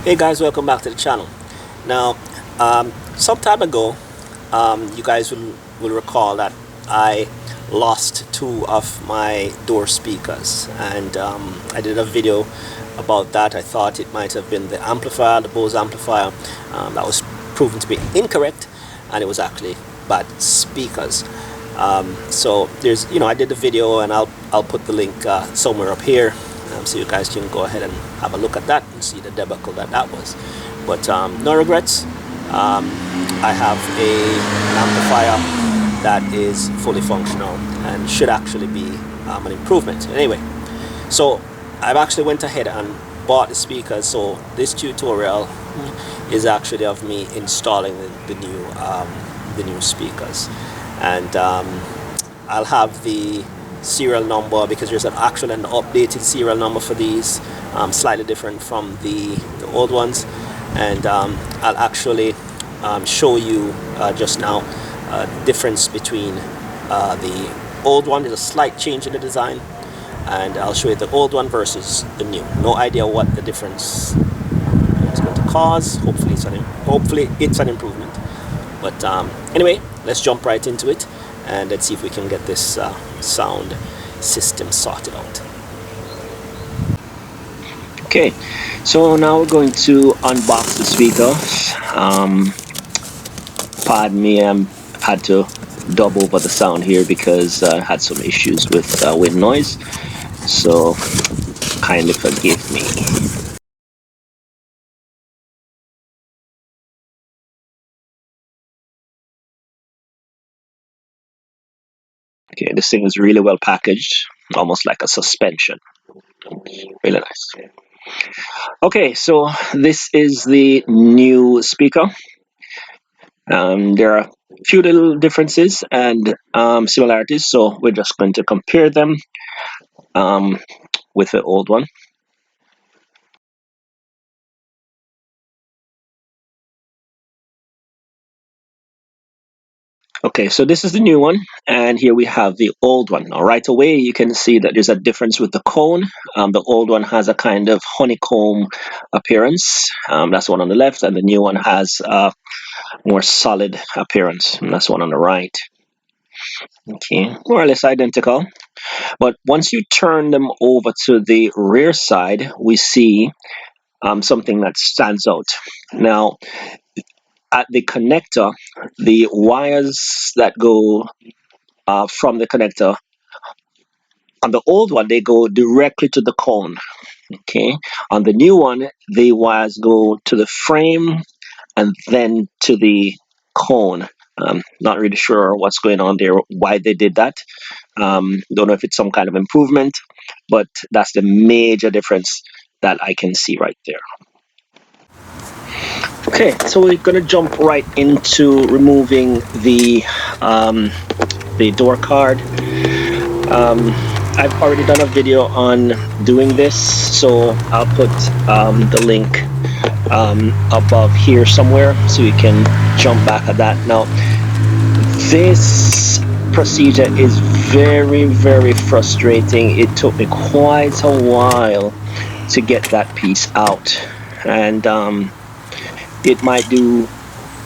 Hey guys, welcome back to the channel. Now, some time ago, you guys will recall that I lost two of my door speakers, and I did a video about that. I thought it might have been the amplifier, the Bose amplifier. That was proven to be incorrect, and it was actually bad speakers. So there's, I did the video, and I'll put the link somewhere up here. So you guys can go ahead and have a look at that and see the debacle that was. But no regrets. I have an amplifier that is fully functional and should actually be an improvement. Anyway, so I've actually went ahead and bought the speakers. So this tutorial is actually of me installing the new speakers, and I'll have the serial number, because there's an updated serial number for these, slightly different from the old ones, and I'll actually show you just now difference between the old one. There's a slight change in the design, and I'll show you the old one versus the new. No idea what the difference is going to cause. Hopefully it's an improvement, but anyway, let's jump right into it and let's see if we can get this sound system sorted out. Okay, so now we're going to unbox the speaker. Pardon me, I had to dub over the sound here because I had some issues with wind noise, so kindly forgive me. Okay, this thing is really well packaged, almost like a suspension. Really nice. Okay, so this is the new speaker. There are a few little differences and similarities, so we're just going to compare them with the old one. Okay, so this is the new one, and here we have the old one. Now, right away, you can see that there's a difference with the cone. The old one has a kind of honeycomb appearance. That's the one on the left, and the new one has a more solid appearance, and that's the one on the right. Okay, more or less identical. But once you turn them over to the rear side, we see something that stands out. Now, at the connector, the wires that go from the connector, on the old one, they go directly to the cone. Okay, on the new one, the wires go to the frame and then to the cone. Not really sure what's going on there, why they did that. Don't know if it's some kind of improvement, but that's the major difference that I can see right there. Okay, so we're going to jump right into removing the door card. I've already done a video on doing this, so I'll put the link above here somewhere so you can jump back at that. Now, this procedure is very, very frustrating. It took me quite a while to get that piece out, and it might do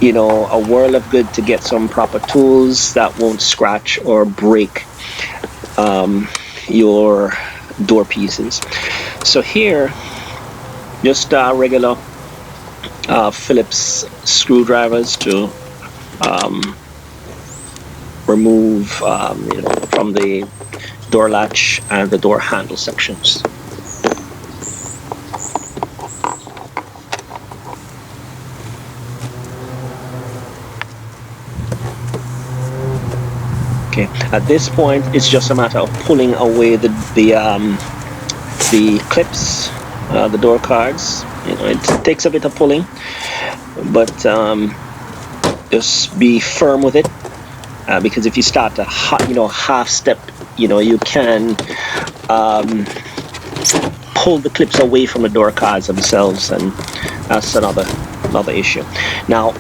a world of good to get some proper tools that won't scratch or break your door pieces. So here, just regular Phillips screwdrivers to remove from the door latch and the door handle sections. Okay, at this point, it's just a matter of pulling away the clips, the door cards. It takes a bit of pulling, but just be firm with it, because if you start to half step, you can pull the clips away from the door cards themselves, and that's another issue. Now,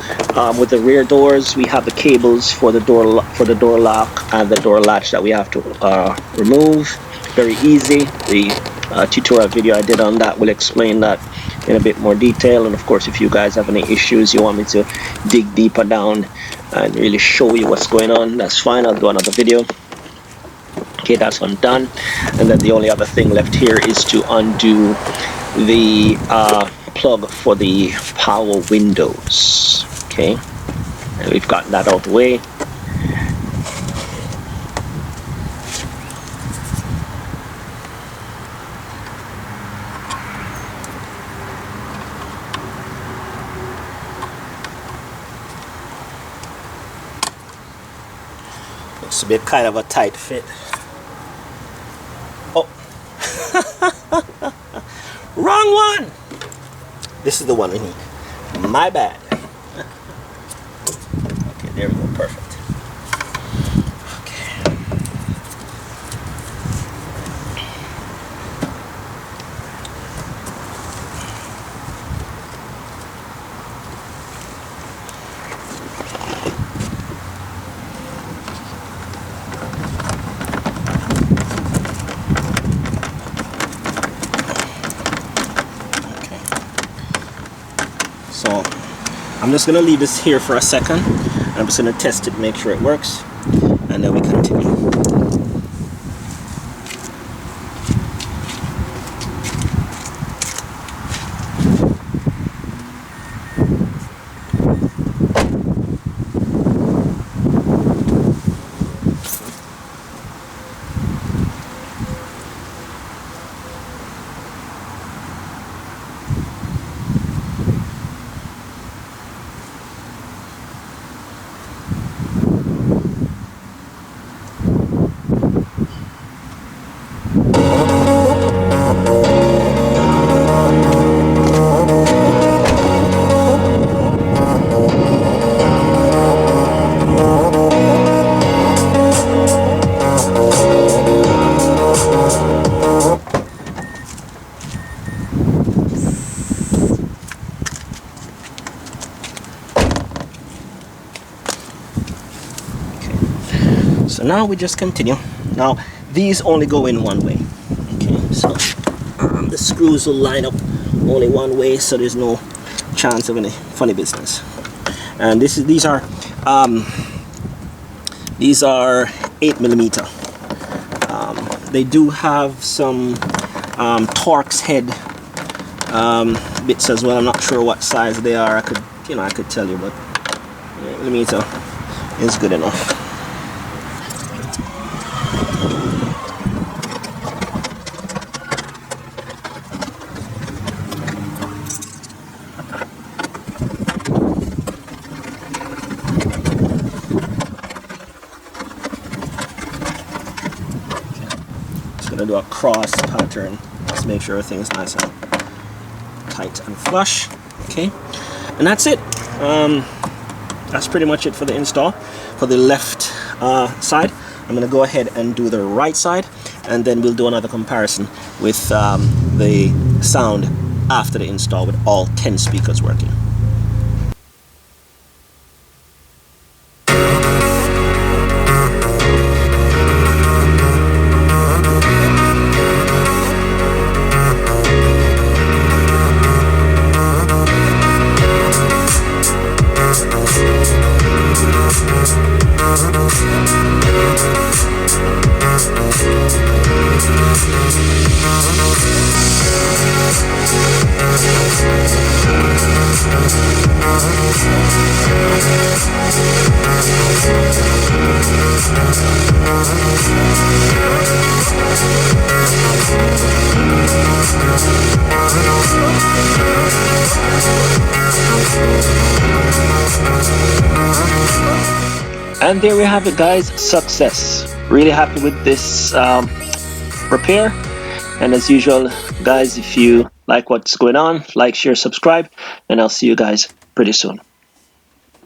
with the rear doors, we have the cables for the door lock and the door latch that we have to remove. Very easy. The tutorial video I did on that will explain that in a bit more detail. And of course, if you guys have any issues, you want me to dig deeper down and really show you what's going on, that's fine. I'll do another video. Okay, that's undone. And then the only other thing left here is to undo the plug for the power windows. Okay, and we've got that out the way. Looks to be kind of a tight fit. Oh, wrong one. This is the one we need. My bad. Okay, there we go. Perfect. So I'm just going to leave this here for a second. I'm just going to test it, make sure it works, and then we continue. So now we just continue. Now these only go in one way. Okay, so the screws will line up only one way, so there's no chance of any funny business. And these are 8mm. They do have some Torx head bits as well. I'm not sure what size they are. I could tell you, but 8mm is good enough. Gonna do a cross pattern. Let's make sure everything is nice and tight and flush. Okay, and that's it. That's pretty much it for the install. For the left side, I'm gonna go ahead and do the right side, and then we'll do another comparison with the sound after the install with all 10 speakers working. And there we have it, guys. Success. Really happy with this repair. And as usual, guys, if you like what's going on, like, share, subscribe, and I'll see you guys pretty soon.